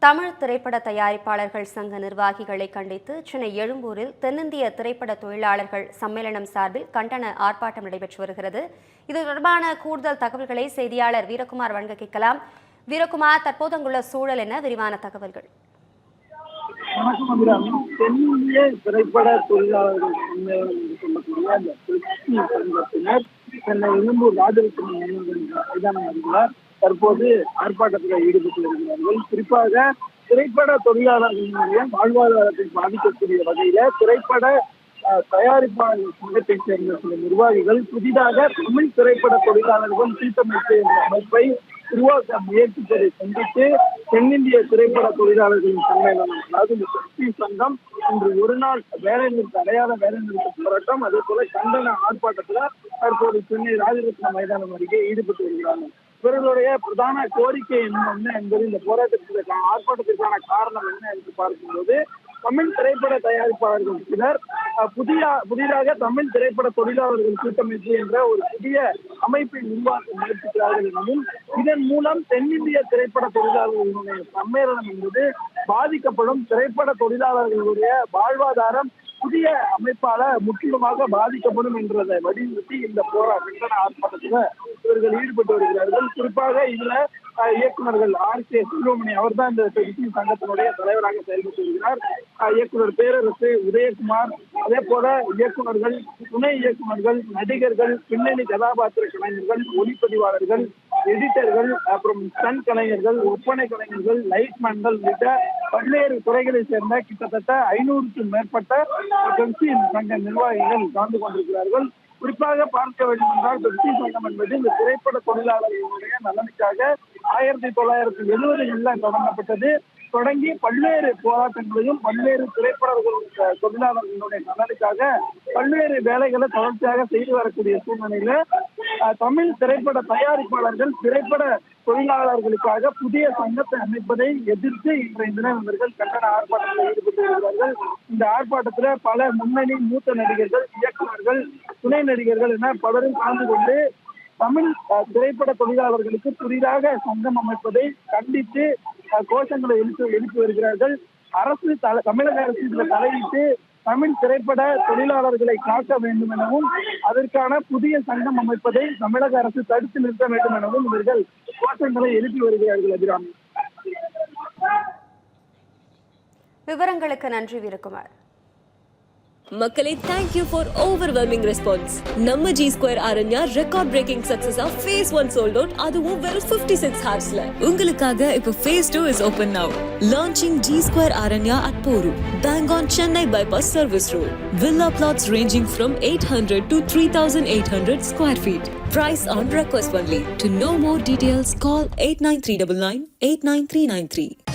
தமிழ் திரைப்பட தயாரிப்பாளர்கள் சங்க நிர்வாகிகளை கண்டித்து சென்னை எழும்பூரில் தென்னிந்திய திரைப்பட தொழிலாளர்கள் சம்மேளனம் சார்பில் கண்டன ஆர்ப்பாட்டம் நடைபெற்று வருகிறது. இது தொடர்பான கூடுதல் தகவல்களை செய்தியாளர் வீரகுமார் வழங்க கேட்கலாம். வீரகுமார், தற்போது அங்குள்ள சூழல் என்ன? விரிவான தகவல்கள். தென்னிந்திய திரைப்பட தொழிலாளர்கள் சம்மேளனம் சென்னை எழும்பூர் ராஜலட்சுமி மைதானம் வருகிறார். தற்போது ஆர்ப்பாட்டத்தில் ஈடுபட்டு வருகிறார்கள். குறிப்பாக திரைப்பட தொழிலாளர்களுடைய வாழ்வாதாரத்தை பாதிக்கக்கூடிய வகையில திரைப்பட தயாரிப்பாளர்கள் சங்கத்தை சேர்ந்த சில நிர்வாகிகள் புதிதாக தமிழ் திரைப்பட தொழிலாளர்கள் கூட்டமைப்பு என்ற அமைப்பை உருவாக்க முயற்சிப்பதை சந்தித்து தென்னிந்திய திரைப்பட தொழிலாளர்களின் சம்மேளனம், அதாவது இந்த சங்கம் இன்று ஒரு நாள் வேலைநிறுத்த அடையாத வேலைநிறுத்த போராட்டம், அதே போல கண்டன ஆர்ப்பாட்டத்தில் தற்போது சென்னை ராஜரத்ன மைதானம் அருகே ஈடுபட்டு வருகிறார்கள். இவர்களுடைய பிரதான கோரிக்கை என்ன என்பது இந்த போராட்டத்திற்கான ஆர்ப்பாட்டத்திற்கான காரணம் என்ன என்று பார்க்கும்போது, தமிழ் திரைப்பட தயாரிப்பாளர்கள் சிலர் புதிதாக தமிழ் திரைப்பட தொழிலாளர்கள் கூட்டமைப்பு என்ற ஒரு புதிய அமைப்பை உருவாக்க முயற்சிக்கிறார்கள் எனவும், இதன் மூலம் தென்னிந்திய திரைப்பட தொழிலாளர்களுடைய சம்மேளனம் என்பது பாதிக்கப்படும் திரைப்பட தொழிலாளர்களுடைய வாழ்வாதாரம் புதிய அமைப்பால முற்றிலுமாக பாதிக்கப்படும் என்றதை வலியுறுத்தி இந்த கண்டன ஆர்ப்பாட்டத்தில் இவர்கள் ஈடுபட்டு வருகிறார்கள். குறிப்பாக இதுல இயக்குநர்கள் R.K. சுப்ரமணி அவர் தான் இந்த சங்கத்தினுடைய தலைவராக செயல்பட்டு வருகிறார். இயக்குனர் பேரரசு, உதயகுமார், அதே போல இயக்குநர்கள், துணை இயக்குநர்கள், நடிகர்கள், பின்னணி கதாபாத்திர கலைஞர்கள், ஒளிப்பதிவாளர்கள், எடிட்டர்கள், அப்புறம் ஸ்டன் கலைஞர்கள், ஒப்பனை கலைஞர்கள், லைட்மேன்கள் உள்ளிட்ட பல்வேறு துறைகளை சேர்ந்த கிட்டத்தட்ட 500க்கும் மேற்பட்ட சங்க நிர்வாகிகள் கலந்து கொண்டிருக்கிறார்கள். குறிப்பாக பார்க்க வேண்டும் என்றால் பெப்சி சங்கம் என்பது இந்த திரைப்பட தொழிலாளர்களுடைய நலனுக்காக 1970களில் தொடங்கப்பட்டது. தொடங்கி பல்வேறு போராட்டங்களையும் பல்வேறு திரைப்பட தொழிலாளர்களுடைய நலனுக்காக பல்வேறு வேலைகளை தொடர்ச்சியாக செய்து வரக்கூடிய சூழ்நிலையில தமிழ் திரைப்பட தயாரிப்பாளர்கள் திரைப்பட தொழிலாளர்களுக்காக புதிய சங்கத்தை அமைப்பதை எதிர்த்து இன்றைய தினம் இவர்கள் கண்டன ஆர்ப்பாட்டத்தில் ஈடுபட்டு வருகிறார்கள். இந்த ஆர்ப்பாட்டத்தில் பல முன்னணி மூத்த நடிகர்கள், இயக்குநர்கள், துணை நடிகர்கள் என பலரும் கலந்து கொண்டு தமிழ் திரைப்பட தொழிலாளர்களுக்கு புதிதாக சங்கம் அமைப்பதை கண்டித்து கோஷங்களை எழுப்பி வருகிறார்கள். தமிழக அரசு இதில் தலையிட்டு தமிழ் திரைப்பட தொழிலாளர்களை காக்க வேண்டும் எனவும், அதற்கான புதிய சங்கம் அமைப்பதை தமிழக அரசு தடுத்து நிறுத்த வேண்டும் எனவும் இவர்கள் கோஷங்களை எழுப்பி வருகிறார்கள். அபிராமி, விவரங்களுக்கு நன்றி வீரகுமார். மக்களே, thank you for overwhelming response. நம்ம G Square Aranya record breaking success of phase 1 sold out, அதுவும் வெறும் 56 hoursல. உங்களுக்காக இப்போ phase 2 is open now. Launching G Square Aranya at Poru, bang on Chennai bypass service road. Villa plots ranging from 800 to 3800 square feet. Price on request only. To know more details, call 89399 89393.